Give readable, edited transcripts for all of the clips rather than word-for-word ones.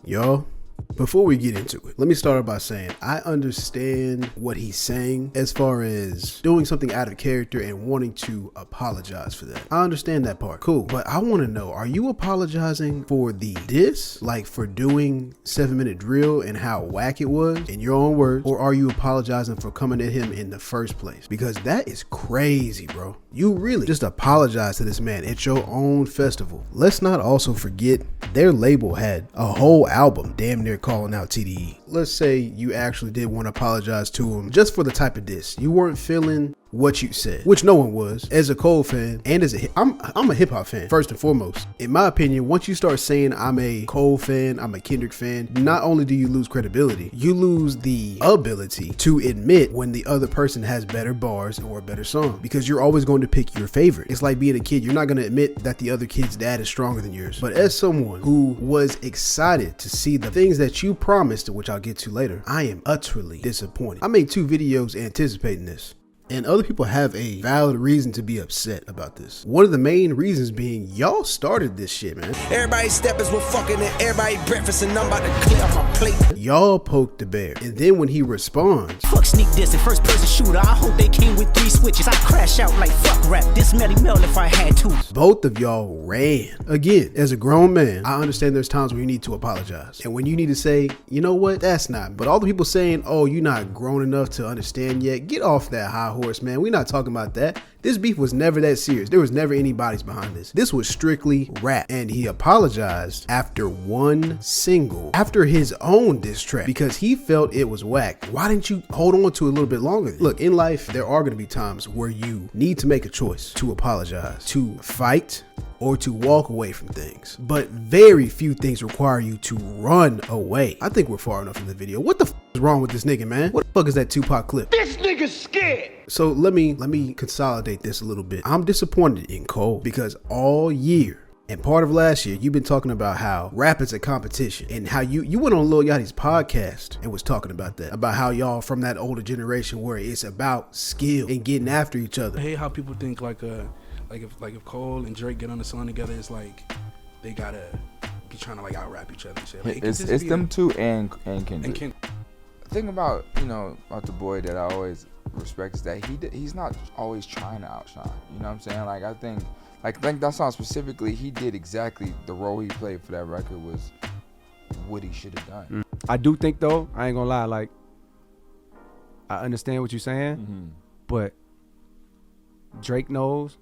Y'all, before we get into it, let me start by saying I understand what he's saying as far as doing something out of character and wanting to apologize for that. I understand that part. Cool. But I want to know, are you apologizing for the diss? Like for doing 7-Minute Drill and how whack it was in your own words? Or are you apologizing for coming at him in the first place? Because that is crazy, bro. You really just apologize to this man at your own festival. Let's not also forget their label had a whole album damn near calling out TDE. Let's say you actually did want to apologize to him just for the type of diss. You weren't feeling what you said, which no one was. As a Cole fan and as I'm a hip hop fan first and foremost. In my opinion, once you start saying I'm a Cole fan, I'm a Kendrick fan, not only do you lose credibility, you lose the ability to admit when the other person has better bars or a better song, because you're always going to pick your favorite. It's like being a kid. You're not going to admit that the other kid's dad is stronger than yours. But as someone who was excited to see the things that you promised, which I'll get to later, I am utterly disappointed. I made 2 videos anticipating this. And other people have a valid reason to be upset about this. One of the main reasons being y'all started this shit, man. Everybody steppers were fucking and everybody breakfast and I'm about to clear off my plate. Y'all poked the bear. And then when he responds, fuck sneak this and first person shooter. I hope they came with 3 switches. I crash out like fuck rap. This Melly Mel if I had to. Both of y'all ran. Again, as a grown man, I understand there's times when you need to apologize. And when you need to say, you know what, that's not. But all the people saying, oh, you're not grown enough to understand yet, get off that high horse, man. We're not talking about that. This beef was never that serious. There was never any bodies behind this. This was strictly rap. And he apologized after one single, after his own diss track, because he felt it was whack. Why didn't you hold on to it a little bit longer? Look, in life, there are going to be times where you need to make a choice to apologize, to fight, or to walk away from things. But very few things require you to run away. I think we're far enough in the video. What the f is wrong with this nigga, man? What the fuck is that Tupac clip? This nigga's scared. So let me consolidate this a little bit. I'm disappointed in Cole because all year and part of last year, you've been talking about how rap is a competition and how you went on Lil Yachty's podcast and was talking about that, about how y'all from that older generation where it's about skill and getting after each other. I hate how people think like if Cole and Drake get on the song together, it's like they gotta be trying to like out rap each other and shit. Like, it's them two and Kendrick. The thing about about the boy that I always respect is that he's not always trying to outshine. You know what I'm saying? Like I think that song specifically, he did exactly the role he played for that record was what he should have done. I do think though, I ain't gonna lie, like I understand what you're saying, but Drake knows.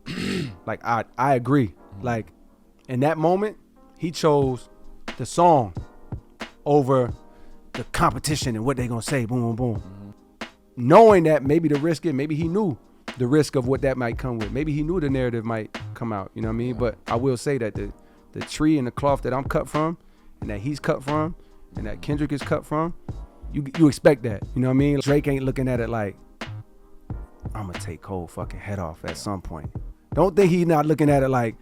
Like I agree. Like in that moment, he chose the song over the competition and what they gonna say. Boom, boom, boom. Knowing that maybe the risk, maybe he knew the risk of what that might come with. Maybe he knew the narrative might come out. You know what I mean? Yeah. But I will say that the tree and the cloth that I'm cut from, and that he's cut from, and that Kendrick is cut from, you expect that. You know what I mean? Drake ain't looking at it like, I'm gonna take Cole fucking head off at some point. Don't think he's not looking at it like,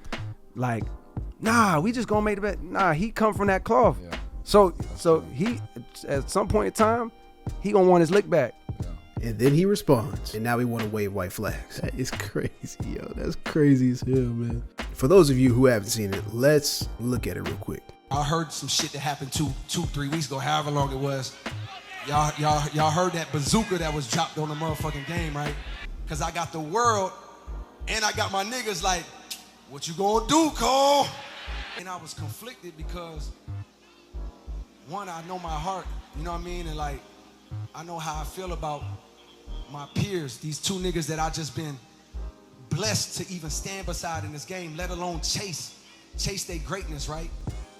nah, we just gonna make the bet. Nah, he come from that cloth. Yeah. So he, at some point in time, he gonna want his lick back. Yeah. And then he responds, and now we want to wave white flags. That is crazy, yo. That's crazy as hell, man. For those of you who haven't seen it, let's look at it real quick. I heard some shit that happened 3 weeks ago, however long it was. Y'all heard that bazooka that was dropped on the motherfucking game, right? Cause I got the world and I got my niggas like, what you gonna do, Cole? And I was conflicted because one, I know my heart, you know what I mean? And like, I know how I feel about my peers, these 2 niggas that I just been blessed to even stand beside in this game, let alone chase their greatness, right?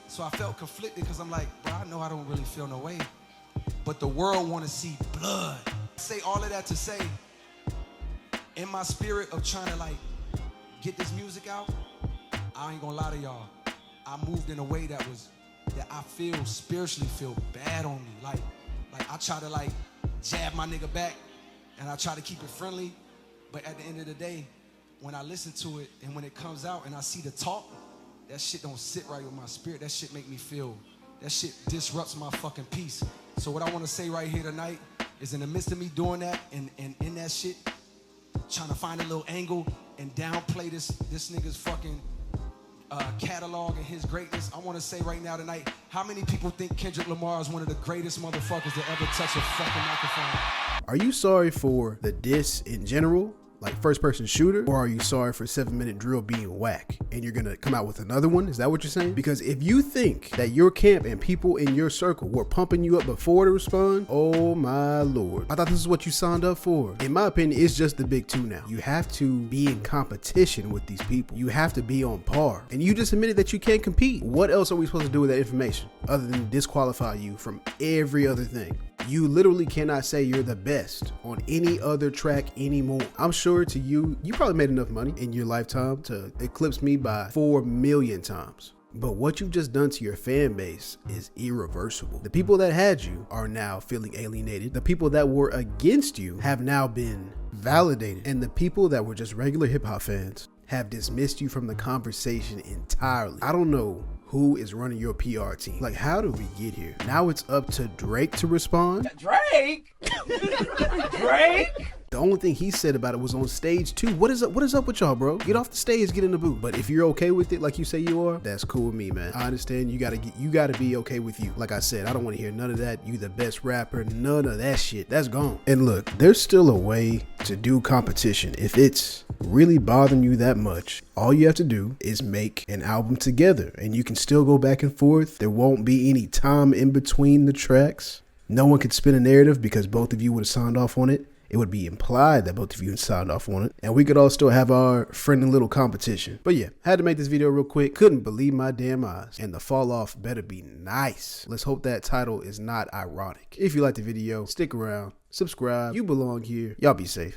So I felt conflicted because I'm like, bro, I know I don't really feel no way, but the world wanna see blood. I say all of that to say, in my spirit of trying to like get this music out, I ain't gonna lie to y'all, I moved in a way that I feel spiritually feel bad on me. Like I try to like jab my nigga back and I try to keep it friendly, but at the end of the day, when I listen to it and when it comes out and I see the talk, that shit don't sit right with my spirit. That shit make me feel, that shit disrupts my fucking peace. So what I wanna say right here tonight is in the midst of me doing that and in that shit, trying to find a little angle and downplay this nigga's fucking catalog and his greatness, I want to say right now tonight, how many people think Kendrick Lamar is one of the greatest motherfuckers to ever touch a fucking microphone? Are you sorry for the diss in general, like first person shooter, or are you sorry for 7 Minute Drill being whack and you're gonna come out with another one? Is that what you're saying? Because if you think that your camp and people in your circle were pumping you up before to respond, oh my lord, I thought this is what you signed up for. In my opinion, it's just the big two now. You have to be in competition with these people. You have to be on par, and you just admitted that you can't compete. What else are we supposed to do with that information other than disqualify you from every other thing? You literally cannot say you're the best on any other track anymore. I'm sure to you, you probably made enough money in your lifetime to eclipse me by 4 million times. But what you've just done to your fan base is irreversible. The people that had you are now feeling alienated. The people that were against you have now been validated. And the people that were just regular hip hop fans have dismissed you from the conversation entirely. I don't know who is running your PR team. Like, how did we get here? Now it's up to Drake to respond. Drake? Drake? The only thing he said about it was on stage too. What is up with y'all, bro? Get off the stage, get in the booth. But if you're okay with it, like you say you are, that's cool with me, man. I understand you gotta be okay with you. Like I said, I don't want to hear none of that. You the best rapper, none of that shit. That's gone. And look, there's still a way to do competition. If it's really bothering you that much, all you have to do is make an album together and you can still go back and forth. There won't be any time in between the tracks. No one could spin a narrative because both of you would have signed off on it. It would be implied that both of you had signed off on it, and we could all still have our friendly little competition. But yeah, had to make this video real quick. Couldn't believe my damn eyes. And the fall off better be nice. Let's hope that title is not ironic. If you liked the video, stick around, subscribe. You belong here. Y'all be safe.